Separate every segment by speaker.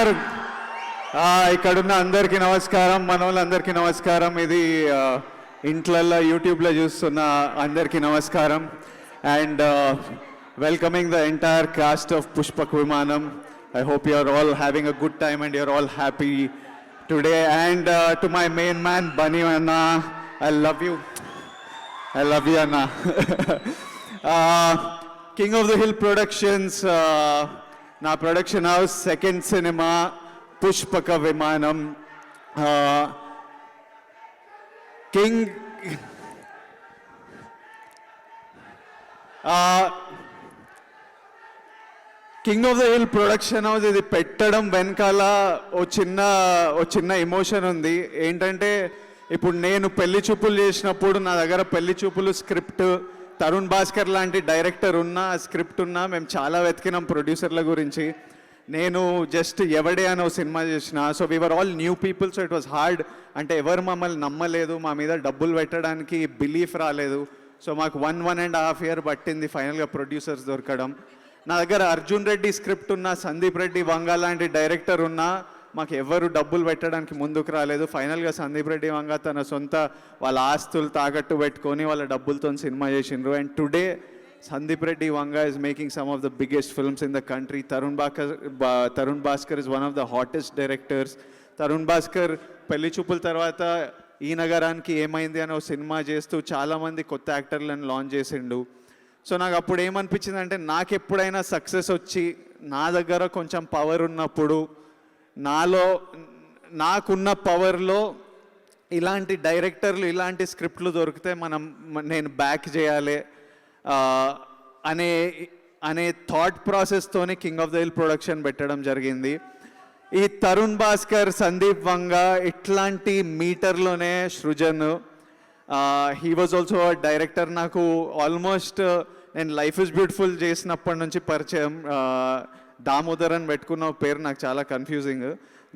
Speaker 1: నమస్కారం. ఇక్కడున్న అందరికీ నమస్కారం, మన వాళ్ళందరికీ నమస్కారం. ఇది ఇంట్లల్లో యూట్యూబ్లో చూస్తున్న అందరికీ నమస్కారం. And welcoming the entire cost of Pushpak విమానం. I hope you are all having a good time and you are all happy today. And to my main man, Bunny Anna, I love you. I love you, Anna. King of the Hill Productions, na production house, second cinema, Pushpaka Vimanam. King. King of the hill production house ఇది పెట్టడం వెనకాల ఓ చిన్న emotion ఉంది. ఏంటంటే ఇప్పుడు నేను పెళ్లి చూపులు చేసినప్పుడు నా దగ్గర పెళ్లి చూపులు స్క్రిప్ట్, తరుణ్ భాస్కర్ లాంటి డైరెక్టర్ ఉన్న స్క్రిప్ట్ ఉన్నా మేము చాలా వెతికినాం ప్రొడ్యూసర్ల గురించి. నేను జస్ట్ ఎవడే అని ఓ సినిమా చేసిన. So we are all new people. So it was hard. అంటే ఎవరు మమ్మల్ని నమ్మలేదు, మా మీద డబ్బులు పెట్టడానికి బిలీఫ్ రాలేదు. సో మాకు 1.5 years పట్టింది ఫైనల్గా ప్రొడ్యూసర్స్ దొరకడం. నా దగ్గర అర్జున్ రెడ్డి స్క్రిప్ట్ ఉన్న, సందీప్ రెడ్డి వంగ లాంటి డైరెక్టర్ ఉన్నా మాకు ఎవరు డబ్బులు పెట్టడానికి ముందుకు రాలేదు. ఫైనల్గా సందీప్ రెడ్డి వంగ తన సొంత వాళ్ళ ఆస్తులు తాకట్టు పెట్టుకొని వాళ్ళ డబ్బులతో సినిమా చేసిండ్రు. And today Sandeep Reddy Vanga is making some of the biggest films in the country. Tarun Bhaskar is one of the hottest directors. Tarun Bhaskar పెళ్లి చూపుల తర్వాత ఈ నగరానికి ఏమైంది అని ఒక సినిమా చేస్తూ చాలామంది కొత్త యాక్టర్లను లాంచ్ చేసిండు. సో నాకు అప్పుడు ఏమనిపించింది అంటే, నాకు ఎప్పుడైనా సక్సెస్ వచ్చి నా దగ్గర కొంచెం పవర్ ఉన్నప్పుడు, నాకున్న పవర్లో ఇలాంటి డైరెక్టర్లు ఇలాంటి స్క్రిప్ట్లు దొరికితే నేను బ్యాక్ చేయాలి అనే థాట్ ప్రాసెస్తోనే king of the hill production పెట్టడం జరిగింది. ఈ తరుణ్ భాస్కర్, సందీప్ వంగ ఇట్లాంటి మీటర్లోనే Srujan, he was also director. నాకు ఆల్మోస్ట్ నేను లైఫ్ ఇస్ బ్యూటిఫుల్ చేసినప్పటి నుంచి పరిచయం. దామోదర్ అని పెట్టుకున్న పేరు నాకు చాలా కన్ఫ్యూజింగ్,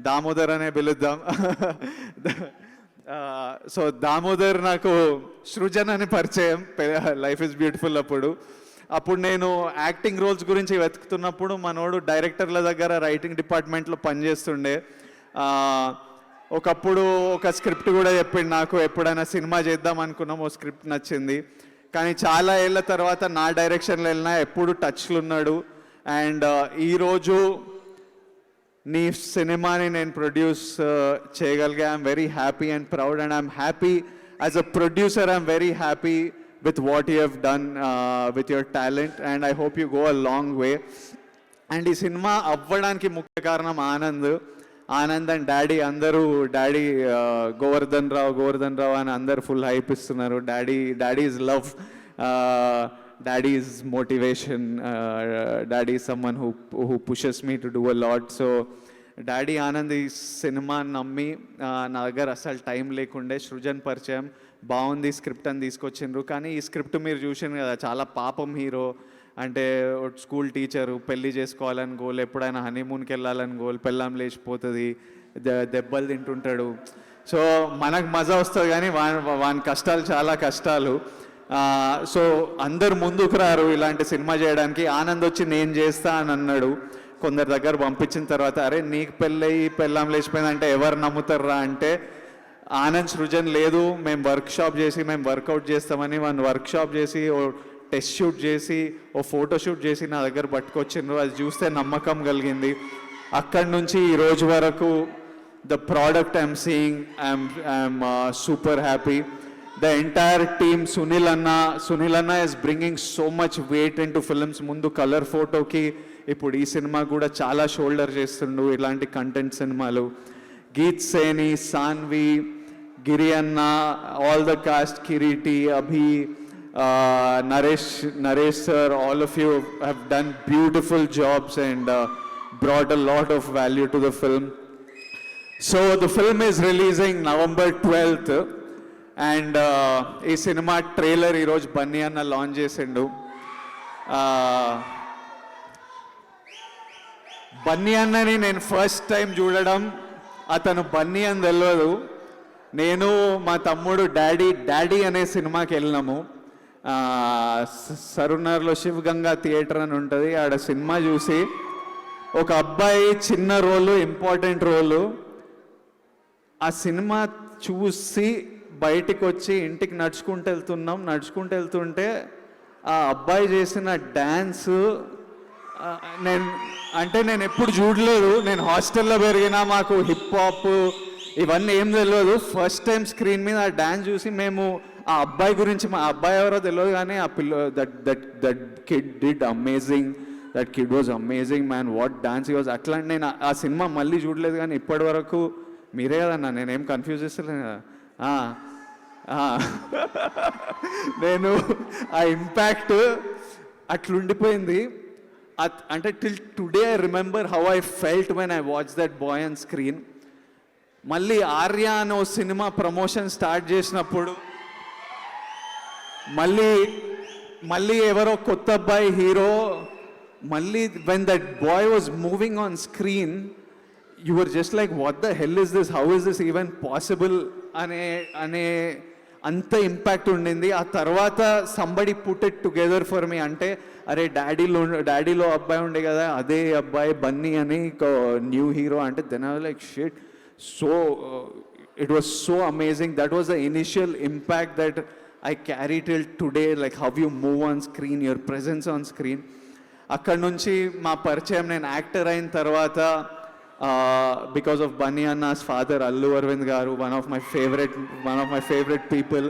Speaker 1: దామోదర్ అనే పిలుద్దాం. సో దామోదర్ నాకు సృజన్ అని పరిచయం లైఫ్ ఇస్ బ్యూటిఫుల్ అప్పుడు నేను యాక్టింగ్ రోల్స్ గురించి వెతుకుతున్నప్పుడు మనోడు డైరెక్టర్ల దగ్గర రైటింగ్ డిపార్ట్మెంట్లో పనిచేస్తుండే. ఒకప్పుడు ఒక స్క్రిప్ట్ కూడా చెప్పిండు నాకు, ఎప్పుడైనా సినిమా చేద్దాం అనుకున్నాం, ఓ స్క్రిప్ట్ నచ్చింది. కానీ చాలా ఏళ్ళ తర్వాత నా డైరెక్షన్లో వెళ్ళినా ఎప్పుడు టచ్లు ఉన్నాడు. అండ్ ఈరోజు నీ సినిమాని నేను ప్రొడ్యూస్ చేయగలిగా. I'm very happy and proud. And I'm happy as a producer. I'm very happy with what you have done with your talent, and I hope you go a long way. And ఈ cinema అవ్వడానికి ముఖ్య కారణం Anand and daddy. అందరూ daddy Govardhan రావు అని అందరు full hype ఇస్తున్నారు. Daddy is love, daddy is motivation, daddy is someone who pushes me to do a lot. So daddy Anand ఈ cinema నమ్మి, నా దగ్గర అసలు టైం లేకుండే సృజన్ పరిచయం, బాగుంది స్క్రిప్ట్ అని తీసుకొచ్చిండ్రు. కానీ ఈ స్క్రిప్ట్ మీరు చూసారు కదా, చాలా పాపం హీరో. అంటే స్కూల్ టీచరు, పెళ్లి చేసుకోవాలని గోల్, ఎప్పుడైనా హనీమూన్కి వెళ్ళాలని గోల్, పెళ్ళాం లేచిపోతుంది, దెబ్బలు తింటుంటాడు. సో మనకు మజా వస్తుంది కానీ వాని కష్టాలు చాలా కష్టాలు. సో అందరు ముందుకు రారు ఇలాంటి సినిమా చేయడానికి. ఆనంద్ వచ్చి నేను చేస్తా అని అన్నాడు. కొందరి దగ్గర పంపించిన తర్వాత, అరే నీకు పెళ్ళయి పెళ్ళాం లేచిపోయిందంటే ఎవరు నమ్ముతారా అంటే, ఆనంద్ సృజన్ లేదు, మేము వర్కౌట్ చేస్తామని వర్క్షాప్ చేసి, ఓ టెస్ట్ షూట్ చేసి, ఓ ఫోటో షూట్ చేసి నా దగ్గర పట్టుకొచ్చిండ్రు. అది చూస్తే నమ్మకం కలిగింది. అక్కడి నుంచి ఈ రోజు వరకు the product I'm seeing, I'm super happy. The entire team, Sunil అన్న is bringing so much weight in to films. ముందు కలర్ ఫోటోకి, ఇప్పుడు ఈ సినిమా కూడా చాలా షోల్డర్ చేస్తుండు ఇలాంటి కంటెంట్ సినిమాలు. గీత్ సేని, సాన్వి, గిరి అన్న, all the cast, Kireeti, Abhi, Naresh sir, all of you have done beautiful jobs and brought a lot of value to the film. So the film is releasing November 12th and ee cinema trailer ee roju Bunny anna launch chesindu. Bunny annani nenu first time చూడడం, అతను బన్నీ అని తెలియదు. నేను మా తమ్ముడు daddy అనే సినిమాకి వెళ్ళినాము. సరునర్లో శివగంగా థియేటర్ అని ఉంటుంది. ఆడ సినిమా చూసి ఒక అబ్బాయి చిన్న రోలు, ఇంపార్టెంట్ రోలు. ఆ సినిమా చూసి బయటికి వచ్చి ఇంటికి నడుచుకుంటూ వెళ్తుంటే ఆ అబ్బాయి చేసిన డ్యాన్స్ నేను ఎప్పుడు చూడలేదు. నేను హాస్టల్లో పెరిగినా, మాకు హిప్ హాప్ ఇవన్నీ ఏం తెలియదు. ఫస్ట్ టైం స్క్రీన్ మీద ఆ డ్యాన్స్ చూసి మేము ఆ అబ్బాయి గురించి, మా అబ్బాయి ఎవరో తెలియదు కానీ ఆ that kid did amazing. That kid was amazing man, what dance was. అట్లా నేను ఆ సినిమా మళ్ళీ చూడలేదు కానీ ఇప్పటి వరకు మీరే కదన్నా, నేనేం కన్ఫ్యూజ్ చేస్తలేను కదా. నేను ఆ ఇంపాక్ట్ అట్లుండిపోయింది. అంటే till today I remember how I felt when I watch that boy on screen. మళ్ళీ ఆర్య అనే సినిమా ప్రమోషన్ స్టార్ట్ చేసినప్పుడు మళ్ళీ ఎవరో కొత్త అబ్బాయి హీరో, మళ్ళీ when that boy was moving on screen, you were just like what the hell is this, how is this even possible అనే అంత ఇంపాక్ట్ ఉండింది. ఆ తర్వాత somebody put it together for me. అంటే అరే డాడీలో అబ్బాయి ఉండే కదా, అదే అబ్బాయి బన్నీ అని న్యూ హీరో. అంటే then I was like shit. So it was so amazing. That was the initial impact that I carry till today, like how you move on screen, your presence on screen. అక్కడ నుంచి మా పరిచయం, నేను actor అయిన తర్వాత because of Bunny అన్నాస్ father Allu Aravind గారు, one of my favourite people.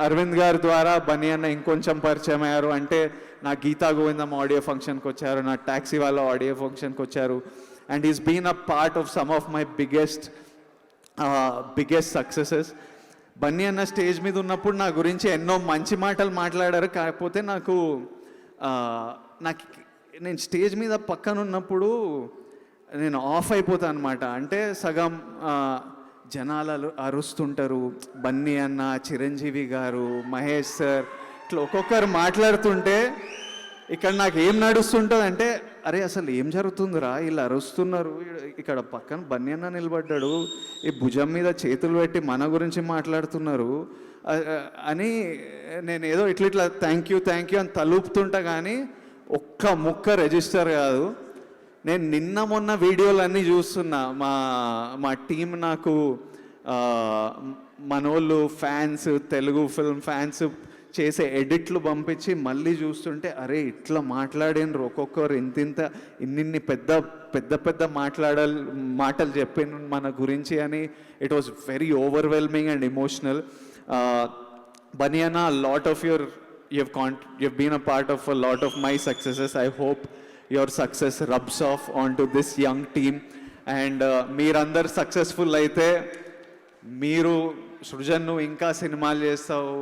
Speaker 1: Aravind గారి ద్వారా బన్నీ అన్న ఇంకొంచెం పరిచయం అయ్యారు. అంటే నా గీతా గోవిందం ఆడియో ఫంక్షన్కి వచ్చారు, నా ట్యాక్సీ వాళ్ళ ఆడియో ఫంక్షన్కి వచ్చారు. And is been a part of some of my biggest successes. Bunny అన్న స్టేజ్ మీద ఉన్నప్పుడు నా గురించి ఎన్నో మంచి మాటలు మాట్లాడారు. కాకపోతే నేను స్టేజ్ మీద పక్కన ఉన్నప్పుడు నేను ఆఫ్ అయిపోతాను అనమాట. అంటే సగం జనాలు అరుస్తుంటారు, బన్నీ అన్న, చిరంజీవి గారు, మహేష్ సార్, ఇట్లా ఒక్కొక్కరు మాట్లాడుతుంటే ఇక్కడ నాకు ఏం నడుస్తుంటుంది అంటే, అరే అసలు ఏం జరుగుతుందిరా, వీళ్ళు అరుస్తున్నారు, ఇక్కడ పక్కన బన్నీ అన్న నిలబడ్డాడు, ఈ భుజం మీద చేతులు పెట్టి మన గురించి మాట్లాడుతున్నారు అని నేను ఏదో ఇట్లా థ్యాంక్ యూ అని తలుపుతుంటా కానీ ఒక్క ముక్క రిజిస్టర్ కాదు. నేను నిన్న మొన్న వీడియోలన్నీ చూస్తున్నా, మా టీం నాకు మనోళ్ళు ఫ్యాన్స్, తెలుగు ఫిల్మ్ ఫ్యాన్స్ చేసే ఎడిట్లు పంపించి మళ్ళీ చూస్తుంటే అరే ఇట్లా మాట్లాడినరు ఒక్కొక్కరు ఇన్ని పెద్ద మాటలు చెప్పిన మన గురించి అని. It was very overwhelming and emotional. Bunny అన్న, lot of you've been a part of a lot of my successes. I hope your success rubs off onto this young team. And మీరందరు సక్సెస్ఫుల్ అయితే, మీరు సృజన్ నువ్వు ఇంకా సినిమాలు చేస్తావు,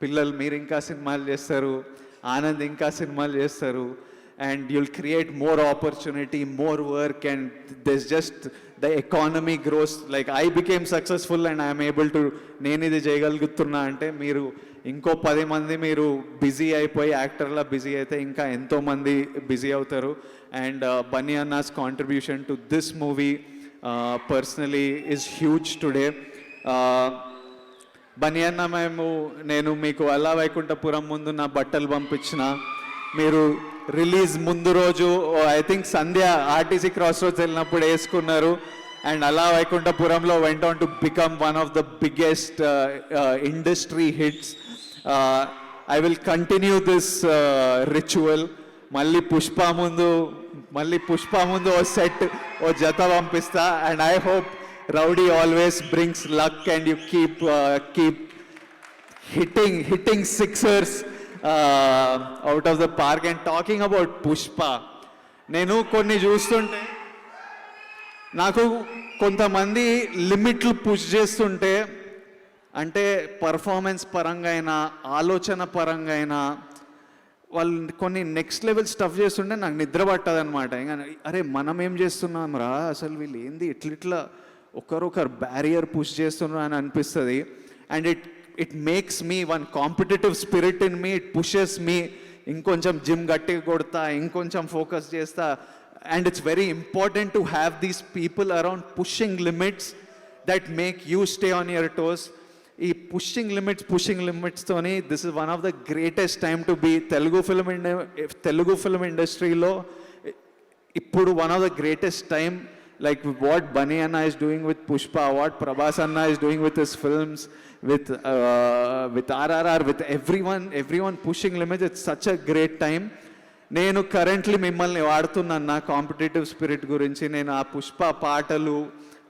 Speaker 1: పిల్లలు మీరు ఇంకా సినిమాలు చేస్తారు, ఆనంద్ ఇంకా సినిమాలు చేస్తారు, and you'll create more opportunity, more work, and there's just the economy grows. Like I became successful and I am able to, నేను ఇది చేయగలుగుతున్నా అంటే మీరు ఇంకో 10 మంది మీరు బిజీ అయిపోయి యాక్టర్లా బిజీ అయితే ఇంకా ఎంతోమంది బిజీ అవుతారు. అండ్ బన్నీ అన్నాస్ contribution to this movie personally is huge today. Bunny అన్న, నేను మీకు అల్లా వైకుంఠపురం ముందు నా బట్టలు పంపించిన, మీరు రిలీజ్ ముందు రోజు I think Sandhya RTC cross roads వెళ్ళినప్పుడు వేసుకున్నారు. And Allah Vaikunthapurramuloo went on to become one of the biggest industry hits. I will continue this ritual. మళ్ళీ పుష్ప ముందు ఓ సెట్, ఓ జత పంపిస్తా. And I hope Rowdy always brings luck and you keep hitting sixers out of the park. And talking about Pushpa, నేను కొన్ని చూస్తుంటే నాకు కొంతమంది లిమిట్లు పుష్ చేస్తుంటే, అంటే పర్ఫార్మెన్స్ పరంగా అయినా ఆలోచన పరంగా అయినా వాళ్ళు కొన్ని నెక్స్ట్ లెవెల్ స్టఫ్ చేస్తుంటే నాకు నిద్ర పట్టదనమాట. ఇంకా అరే మనం ఏం చేస్తున్నాం రా, అసలు వీళ్ళు ఏంది ఇట్లా ఒకరొకరు బ్యారియర్ పుష్ చేస్తున్నారు అని అనిపిస్తుంది. And it makes me one competitive spirit in me. It pushes me ఇంకొంచెం జిమ్ గట్టిగా కొడతా, ఇంకొంచెం ఫోకస్ చేస్తా. And it's very important to have these people around pushing limits that make you stay on your toes. ఈ pushing లిమిట్స్తోని this is one of the greatest time to be. Telugu film ఇండస్ట్రీలో ఇప్పుడు one of the greatest time, like what Bunny Anna is doing with Pushpa, what Prabhas Anna is doing with his films, with RRR, with everyone pushing limits. It's such a great time. నేను currently మిమ్మల్ని వాడుతున్నాను నా competitive spirit గురించి. నేను ఆ పుష్ప పాటలు,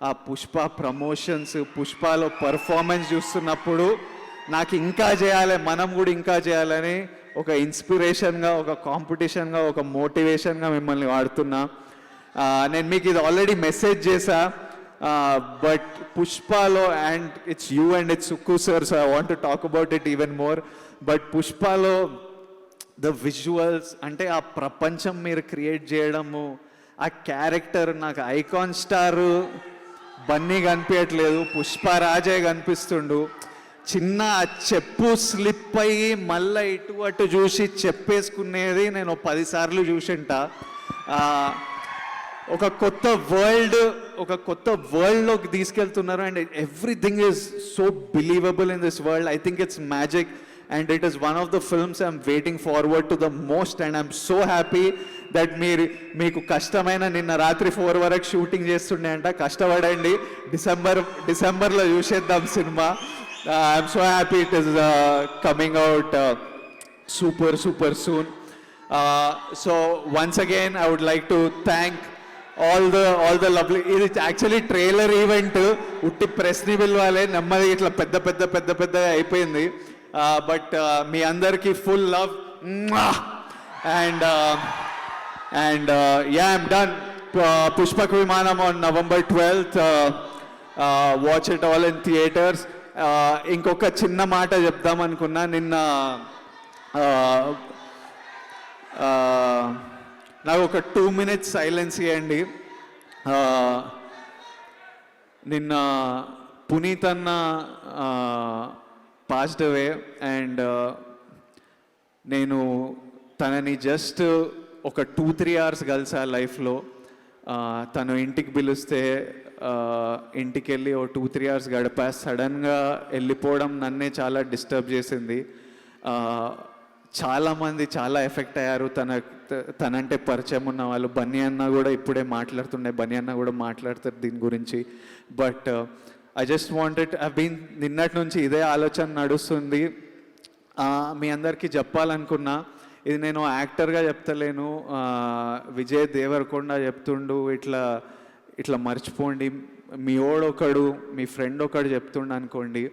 Speaker 1: ఆ Pushpa promotions, పుష్పలో performance చూస్తున్నప్పుడు నాకు ఇంకా చేయాలి, మనం కూడా ఇంకా చేయాలని ఒక ఇన్స్పిరేషన్గా, ఒక కాంపిటీషన్గా, ఒక మోటివేషన్గా మిమ్మల్ని వాడుతున్నా. నేను మీకు ఇది ఆల్రెడీ మెసేజ్ చేశా, బట్ పుష్పలో, and it's you and it's Sukku sir, so I want to talk about it even more. But పుష్పలో ద విజువల్స్, అంటే ఆ ప్రపంచం మీరు క్రియేట్ చేయడము, ఆ క్యారెక్టర్, నాకు ఐకాన్ స్టార్ బన్నీ కనిపించట్లేదు, పుష్పరాజే కనిపిస్తుండు. చిన్న చెప్పు స్లిప్ అయ్యి మళ్ళీ ఇటు అటు చూసి చెప్పేసుకునేది నేను 10 సార్లు చూసింట. ఒక కొత్త వరల్డ్లోకి తీసుకెళ్తున్నారు, and everything is so believable in this world. I think it's magic, and it is one of the films I'm waiting forward to the most, and I'm so happy that మీకు కష్టమైన నిన్న రాత్రి 4 వరకు షూటింగ్ చేస్తుండే అంట. కష్టపడండి, డిసెంబర్లో చూసేద్దాం cinema. I'm so happy it is coming out super soon. So once again I would like to thank all the lovely, ఇది యాక్చువల్లీ ట్రైలర్ ఈవెంట్, ఉట్టి ప్రెస్ని పిలవాలి, నెమ్మది ఇట్లా పెద్ద అయిపోయింది. బట్ మీ అందరికీ full love, and ya, I'm done. Pushpaka Vimanam on November 12th. Watch it all in theatres. ఇంకొక చిన్న మాట చెప్దాం అనుకున్నా. నిన్న నాకు ఒక 2 minutes సైలెన్స్ ఇవ్వండి. నిన్న పునీత్ అన్న పాస్డ్ అవే, అండ్ నేను తనని జస్ట్ ఒక 2-3 hours కలిసా లైఫ్లో. తను ఇంటికి పిలిస్తే ఇంటికి వెళ్ళి ఓ 2-3 hours గడిపా. సడన్గా వెళ్ళిపోవడం నన్నే చాలా డిస్టర్బ్ చేసింది. చాలామంది చాలా ఎఫెక్ట్ అయ్యారు. తనంటే పరిచయం ఉన్న వాళ్ళు. బన్నీ అన్న కూడా ఇప్పుడే బన్నీ అన్న కూడా మాట్లాడతారు దీని గురించి. బట్ ఐ జస్ట్ వాంటెడ్, నిన్నటి నుంచి ఇదే ఆలోచన నడుస్తుంది. మీ అందరికీ చెప్పాలనుకున్నా, ఇది నేను యాక్టర్గా చెప్తలేను, విజయ్ దేవరకొండ చెప్తుండు, ఇట్లా మర్చిపోండి, మీ ఒకడు, మీ ఫ్రెండ్ ఒకడు చెప్తుండు అనుకోండి,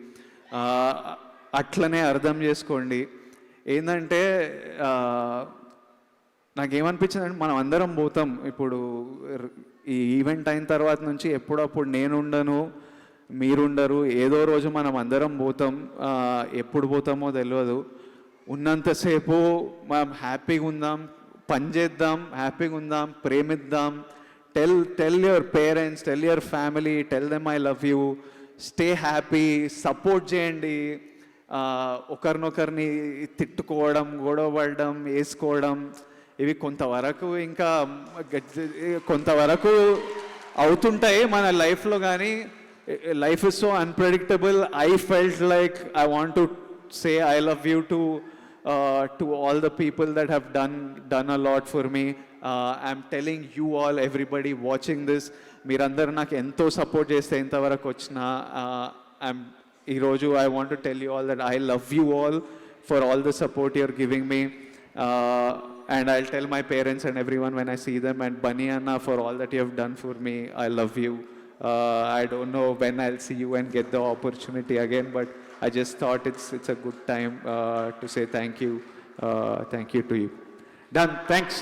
Speaker 1: అట్లనే అర్థం చేసుకోండి. ఏంటంటే నాకేమనిపించిందంటే, మనం అందరం పోతాం. ఇప్పుడు ఈ ఈవెంట్ అయిన తర్వాత నుంచి ఎప్పుడప్పుడు నేనుండను, మీరుండరు, ఏదో రోజు మనం అందరం పోతాం. ఎప్పుడు పోతామో తెలియదు. ఉన్నంతసేపు మనం హ్యాపీగా ఉందాం, పని చేద్దాం, హ్యాపీగా ఉందాం, ప్రేమిద్దాం. Tell your parents, tell your family, tell them I love you, stay happy, support చేయండి. ఒకరినొకరిని తిట్టుకోవడం, గొడవపడడం, వేసుకోవడం, ఇవి కొంతవరకు అవుతుంటాయి మన లైఫ్లో. కానీ life is so unpredictable. I felt like I want to say I love you to all the people that have done a lot for me. I'm telling you all, everybody watching this, మీరందరూ నాకు ఎంతో support చేస్తే ఇంతవరకు వచ్చిన, ఈరోజు I want to tell you all that I love you all for all the support you're giving me. And I'll tell my parents and everyone when I see them, and Bunny Anna, for all that you have done for me, I love you. I don't know when I'll see you and get the opportunity again, but I just thought it's a good time to say thank you to you. Done. Thanks.